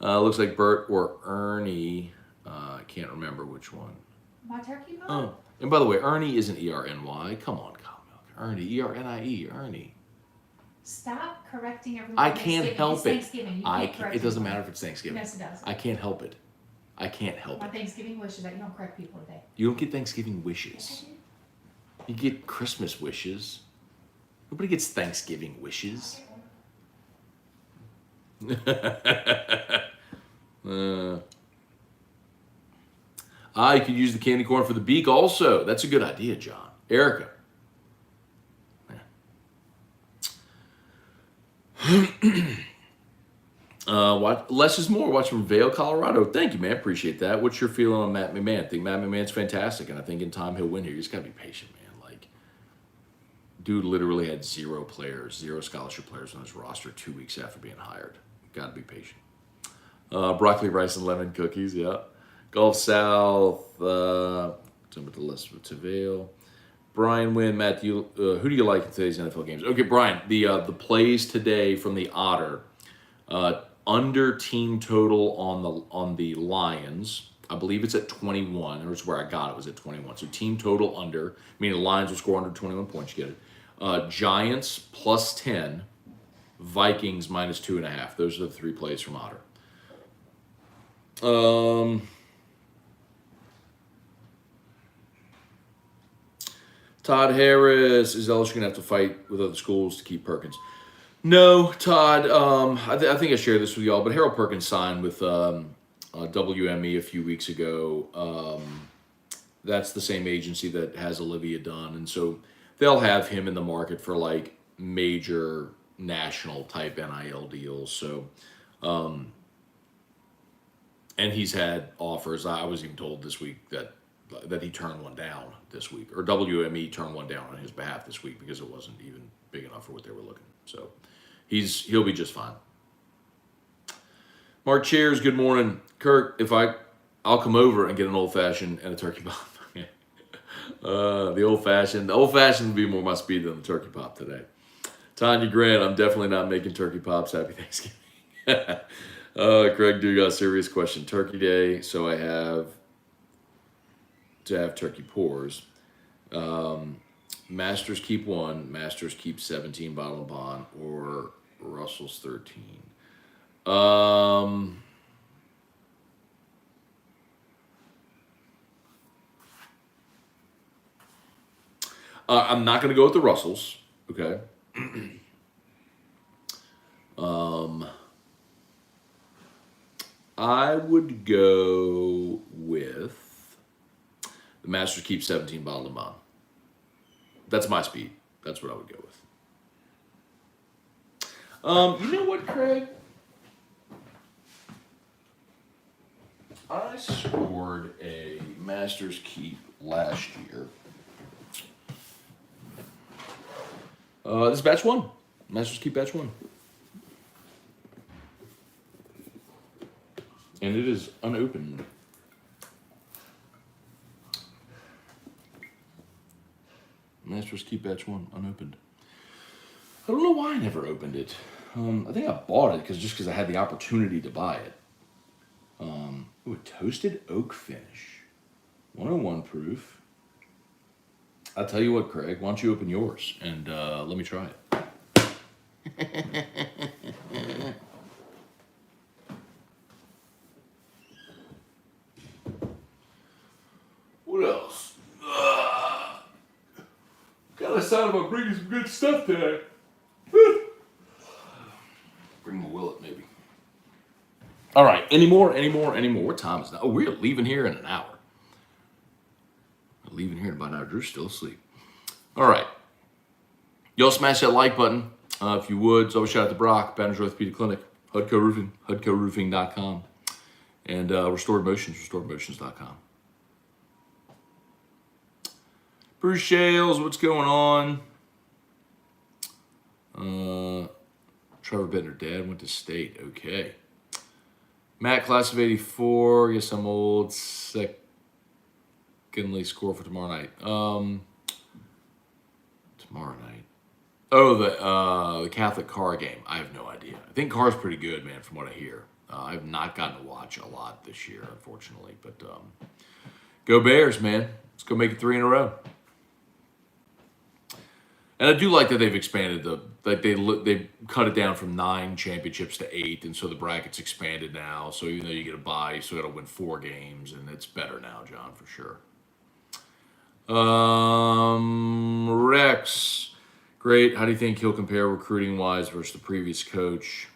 Looks like Bert or Ernie. I can't remember which one. My turkey mug? Oh, and by the way, Ernie isn't E-R-N-Y. Come on, Ernie. E-R-N-I-E, Ernie. Stop correcting everyone. I can't help it. Thanksgiving. It doesn't matter if it's Thanksgiving. Yes, it does. I can't help it. My Thanksgiving wish is that you don't correct people today. You don't get Thanksgiving wishes. Yes, I do. You get Christmas wishes. Nobody gets Thanksgiving wishes. You could use the candy corn for the beak also. That's a good idea, John. Erica. Less is more. Watch from Vail, Colorado. Thank you, man. Appreciate that. What's your feeling on Matt McMahon? I think Matt McMahon's fantastic, and I think in time he'll win here. You just got to be patient, man. Like, dude literally had zero scholarship players on his roster 2 weeks after being hired. Got to be patient. Broccoli, rice, and lemon cookies. Yeah. Gulf South. To Vail. Brian Wynn, Matt, who do you like in today's NFL games? Okay, Brian, the plays today from the Otter. Under team total on the Lions. I believe it's at 21. That's where I got it, was at 21. So team total under, meaning the Lions will score under 21 points. You get it. Giants plus 10. Vikings minus 2.5. Those are the 3 plays from Otter. Todd Harris, is LSU going to have to fight with other schools to keep Perkins? No, Todd. I think I shared this with y'all, but Harold Perkins signed with WME a few weeks ago. That's the same agency that has Olivia Dunn, and so they'll have him in the market for like major national type NIL deals. So, and he's had offers. I was even told this week that that he turned one down this week, or WME turned one down on his behalf this week because it wasn't even big enough for what they were looking. So he'll be just fine. Mark Cheers, good morning, Kurt. I'll come over and get an old fashioned and a turkey pop. The old fashioned would be more my speed than the turkey pop today. Tanya Grant, I'm definitely not making turkey pops. Happy Thanksgiving. Craig Dugas, serious question. Turkey Day, so I have to have turkey pours. Masters keep 1, Masters keep 17 bottle of bond, or Russell's 13. I'm not going to go with the Russells. Okay. I would go with the Masters keep 17 bottle of bond. That's my speed. That's what I would go with. You know what, Craig? I scored a Masters keep last year. This is batch 1. Masters keep batch 1. And it is unopened. Masters keep batch 1 unopened. I don't know why I never opened it. I think I bought it because I had the opportunity to buy it. A toasted oak finish, 101 proof. I'll tell you what, Craig. Why don't you open yours and let me try it. What else? Got a sign about bringing some good stuff today. Bring my Willet, maybe. All right. Any more? What time is it now? Oh, we're leaving here in an hour. I'm leaving here in about an hour. Drew's still asleep. All right. Y'all smash that like button if you would. So shout out to Brock, Banner's Orthopedic Clinic, Hudco Roofing, HudcoRoofing.com, and Restored Motions, RestoredMotions.com. Bruce Shales, what's going on? Trevor Bittner, Dad went to state. Okay. Matt, class of 84. Guess I'm old. Secondly, score for tomorrow night. Tomorrow night. Oh, the Catholic car game. I have no idea. I think car's pretty good, man, from what I hear. I've not gotten to watch a lot this year, unfortunately. But go Bears, man. Let's go make it 3 in a row. And I do like that they've expanded they've cut it down from 9 championships to 8, and so the bracket's expanded now. So even though you get a bye, you still got to win 4 games, and it's better now, John, for sure. Rex, great. How do you think he'll compare recruiting-wise versus the previous coach?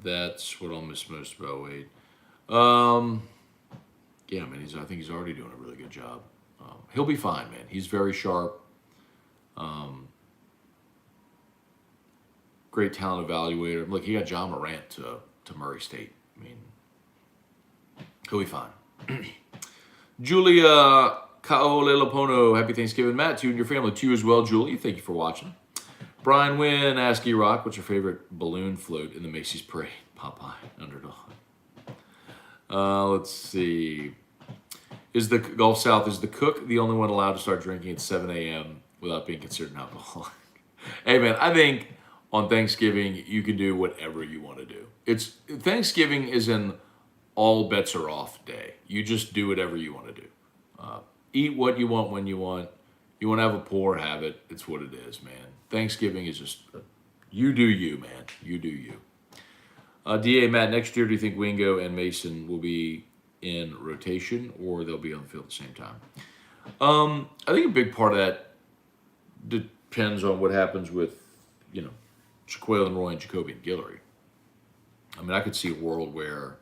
That's what I'll miss most about Wade. Yeah, man, I think he's already doing a really good job. He'll be fine, man. He's very sharp. Great talent evaluator. Look, he got John Morant to Murray State. I mean, he'll be fine. Julia Kaolelapono, happy Thanksgiving, Matt, to you and your family. To you as well, Julie. Thank you for watching. Brian Wynn, ask E-Rock, what's your favorite balloon float in the Macy's Parade? Popeye, underdog. Let's see. Is the Gulf South, is the cook the only one allowed to start drinking at 7 a.m. without being considered an alcoholic? Hey, man, I think on Thanksgiving, you can do whatever you want to do. Thanksgiving is an all bets are off day. You just do whatever you want to do. Eat what you want when you want. You want to have a pour, have it. It's what it is, man. Thanksgiving is just, you do you, man. You do you. DA, Matt, next year, do you think Wingo and Mason will be in rotation or they'll be on the field at the same time? I think a big part of that depends on what happens with, Jaquail Roy and Jacoby and Guillory. I mean, I could see a world where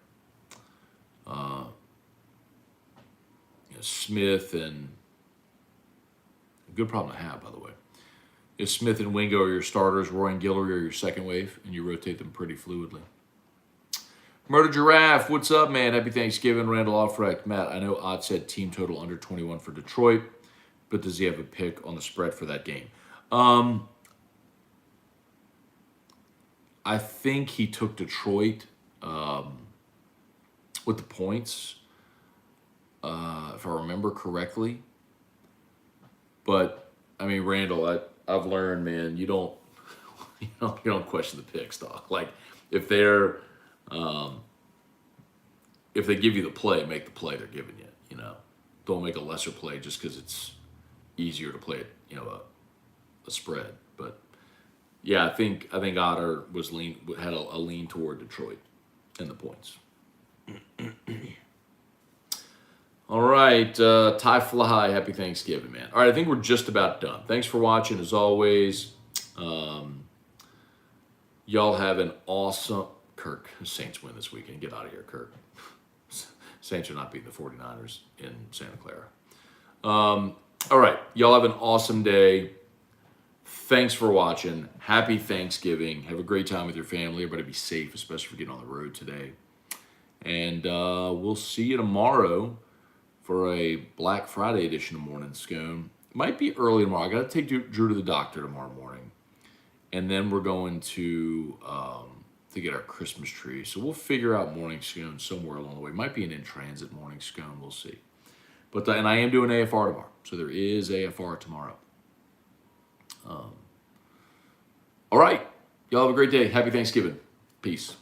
Smith and a good problem to have, by the way. If Smith and Wingo are your starters, Roy and Guillory are your second wave, and you rotate them pretty fluidly. Murder Giraffe, what's up, man? Happy Thanksgiving. Randall Offrecht. Matt, I know Odd said team total under 21 for Detroit, but does he have a pick on the spread for that game? I think he took Detroit with the points, if I remember correctly. But I mean, Randall, I've learned, man, you don't question the picks, dog. Like if they give you the play, make the play they're giving you. You know, don't make a lesser play just because it's easier to play it. You know, a spread. But yeah, I think Otter had a lean toward Detroit and the points. All right, Ty Fly, happy Thanksgiving, man. All right, I think we're just about done. Thanks for watching, as always. Y'all have an awesome... Kirk, Saints win this weekend. Get out of here, Kirk. Saints are not beating the 49ers in Santa Clara. All right, y'all have an awesome day. Thanks for watching. Happy Thanksgiving. Have a great time with your family. Everybody be safe, especially for getting on the road today. And we'll see you tomorrow for a Black Friday edition of Morning Scone. Might be early tomorrow. I got to take Drew to the doctor tomorrow morning. And then we're going to get our Christmas tree. So we'll figure out Morning Scone somewhere along the way. Might be an in-transit Morning Scone. We'll see. But and I am doing AFR tomorrow. So there is AFR tomorrow. All right. Y'all have a great day. Happy Thanksgiving. Peace.